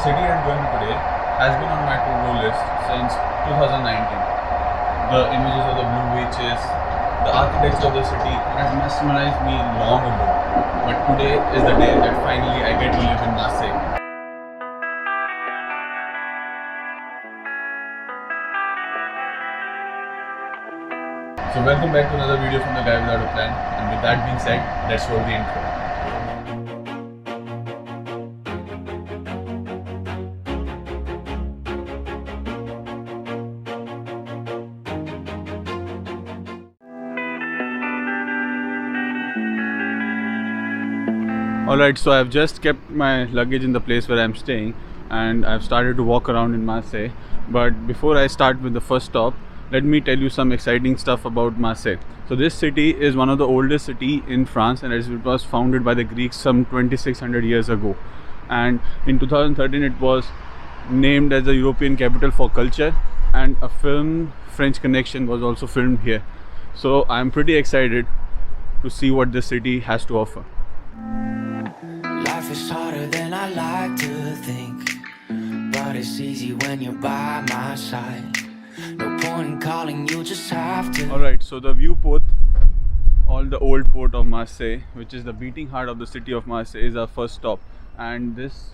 city I'm going to today has been on my to-do list since 2019. The images of the blue beaches, the architecture of the city has mesmerized me long ago. But today is the day that finally I get to live in Marseille. So welcome back to another video from the guy without a plan. And with that being said, let's roll the intro. Alright, so I've just kept my luggage in the place where I'm staying and I've started to walk around in Marseille. But before I start with the first stop, let me tell you some exciting stuff about Marseille. So this city is one of the oldest cities in France, and it was founded by the Greeks some 2600 years ago. And in 2013 it was named as the European capital for culture, and a film, French Connection, was also filmed here. So I'm pretty excited to see what this city has to offer. Life is harder than I like to think, but it's easy when you're by my side. No point in calling, you just have to. Alright, so the viewport, all the old port of Marseille, which is the beating heart of the city of Marseille, is our first stop. And this,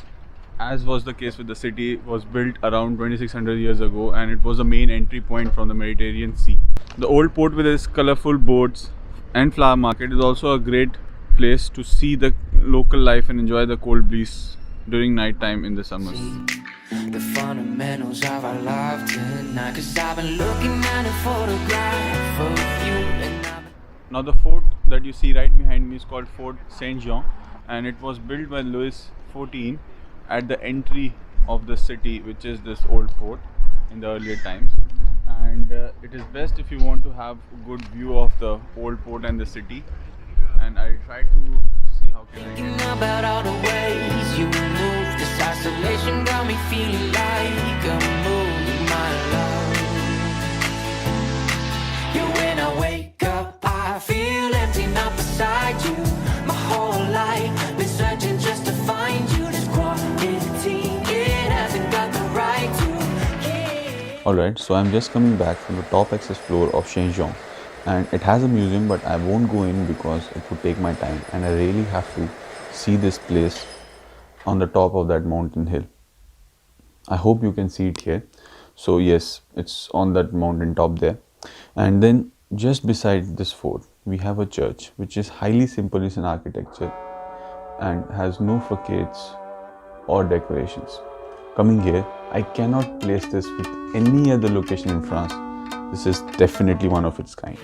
as was the case with the city, was built around 2600 years ago, and it was the main entry point from the Mediterranean Sea. The old port with its colorful boats and flower market is also a great place to see the local life and enjoy the cold breeze during night time in the summers. The fundamentals of our life tonight, 'cause I've been looking at a photograph of you and Now the fort that you see right behind me is called Fort Saint Jean, and it was built by Louis XIV at the entry of the city, which is this old port, in the earlier times. And it is best if you want to have a good view of the old port and the city. And I tried to see how can I get thinking about all the ways you move. This isolation got me feeling like a movie, my love. Yeah, when I wake up, I feel empty, not beside you. My whole life been searching just to find you. This quarantine, it hasn't got the right to. Alright, so I'm just coming back from the top access floor of Saint Jean, and it has a museum, but I won't go in because it would take my time, and I really have to see this place on the top of that mountain hill. I hope you can see it here. So yes, it's on that mountain top there. And then just beside this fort we have a church which is highly symbolist in architecture and has no facades or decorations. Coming here, I cannot place this with any other location in France. This is definitely one of its kind.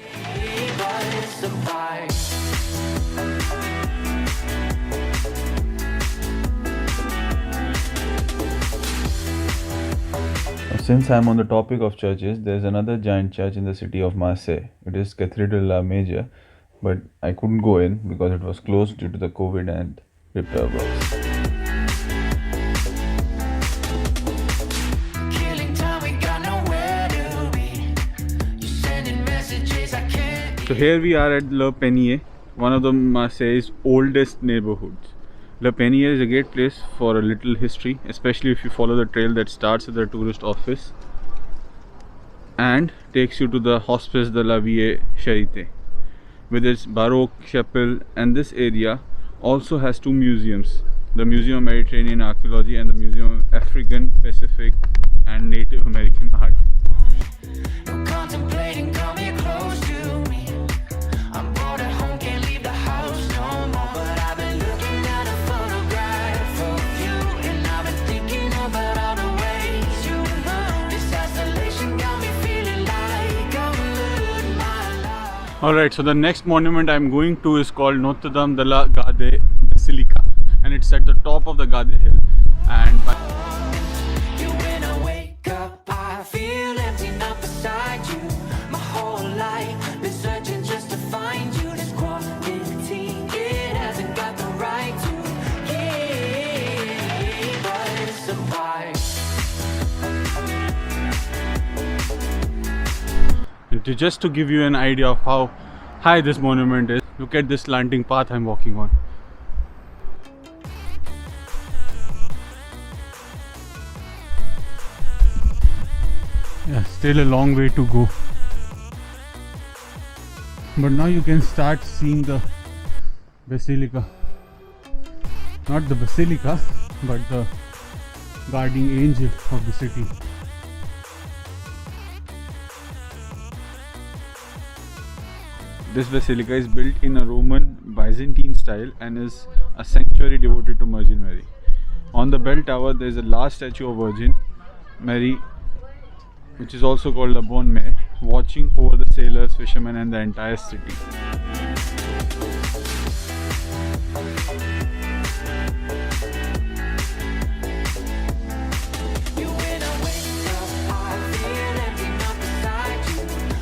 Since I am on the topic of churches, there is another giant church in the city of Marseille. It is Cathedral La Major, but I couldn't go in because it was closed due to the COVID and repair works. So here we are at Le Penier, one of the Marseille's oldest neighborhoods. Le Penier is a great place for a little history, especially if you follow the trail that starts at the tourist office and takes you to the Hospice de la Vieille Charité with its Baroque chapel. And this area also has two museums, the Museum of Mediterranean Archaeology and the Museum of African, Pacific and Native American Art. Contemplating, come here close to me. I'm bored at home, can't leave the house no more. But I've been looking at a photograph of you, and I've been thinking about all the ways you move. This isolation got me feeling like I'm losing my love. Alright, so the next monument I'm going to is called Notre Dame de la Garde Basilica, and it's at the top of the Garde Hill. And When I wake up, I feel empty, not beside you. My whole life been searching just to find you. This quarantine, it hasn't got the right to keep us apart. just to give you an idea of how high this monument is, look at this slanting path I'm walking on. Yeah, still a long way to go. But now you can start seeing the basilica. Not the basilica, but the guardian angel of the city. This basilica is built in a Roman Byzantine style and is a sanctuary devoted to Virgin Mary. On the bell tower there is a large statue of Virgin Mary, which is also called the Bonne Mare, watching over the sailors, fishermen and the entire city. You when I wake up, I feel empty, not beside you.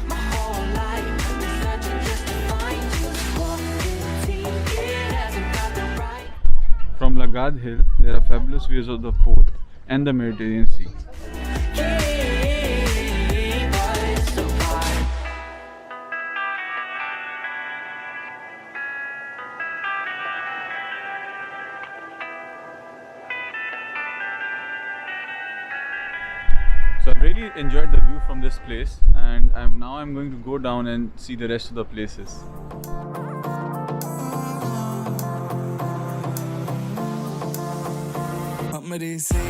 My whole life been searching just to find you. Walking it hasn't got the right. From Lagad Hill, there are fabulous views of the port and the Mediterranean Sea. Keep us apart. So I really enjoyed the view from this place, and now I'm going to go down and see the rest of the places. हमारी सी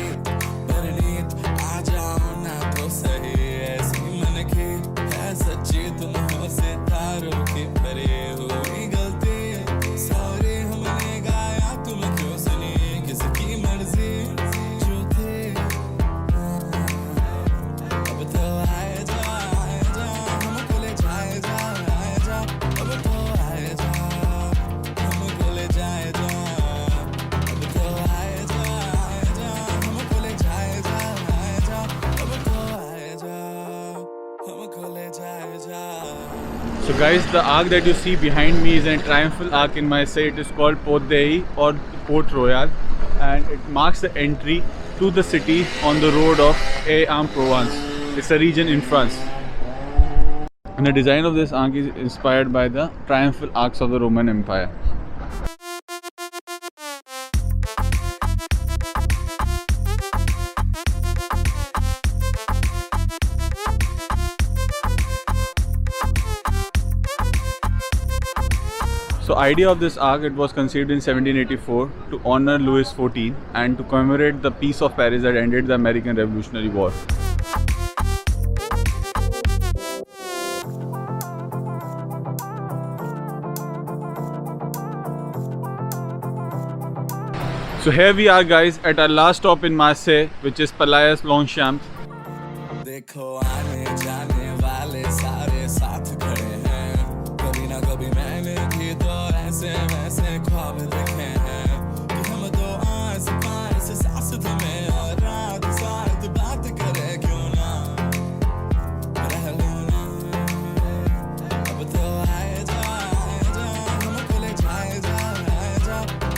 परनीत आ जाओ ना तो सही ऐसी मन की है सच्ची तुम हो सितारों की परे हुई गलती सॉरी हमने गाया तुम क्यों सुनी किसकी मर्जी जो थी अब तो आए जा हमको ले जाए जा अब तो आए जा हमको ले जाए जा अब तो आए जा हमको ले जाए जा अब तो आए जा हमको ले जाए जा. So guys, the arc that you see behind me is a triumphal arc in Marseille. It is called Port Dei or Port Royal, and it marks the entry to the city on the road of Aix-en-Provence. It's a region in France. And the design of this arc is inspired by the triumphal arcs of the Roman Empire. So idea of this arc, it was conceived in 1784 to honor Louis XIV and to commemorate the Peace of Paris that ended the American Revolutionary War. So here we are guys at our last stop in Marseille, which is Palais Longchamp. देखो आने जाने वाले सारे साथ खड़े हैं कभी ना कभी मैंने भी तो ऐसे वैसे ख्वाब देखे हैं कि हम तो आस पास सास में और रात साथ बात करे क्यों ना रह लो ना अब तो आए जा हमको ले जाए जा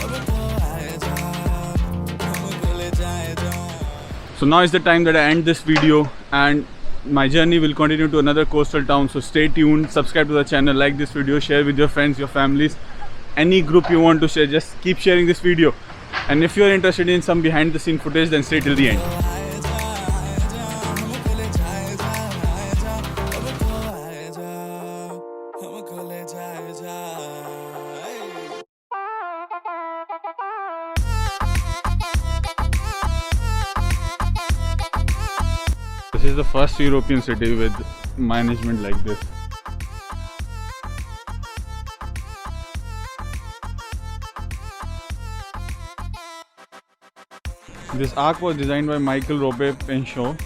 अब तो आए जा हमको ले जाए जा. So now is the time that I end this video, and my journey will continue to another coastal town. So stay tuned, subscribe to the channel, like this video, share with your friends, your families, any group you want to share. Just keep sharing this video, and if you are interested in some behind the scene footage, then stay till the end. हमको ले जाए जा अब तो आए जा हमको ले जाए जा. This is the first European city with management like this. This arc was designed by Michael Robert Penshaw.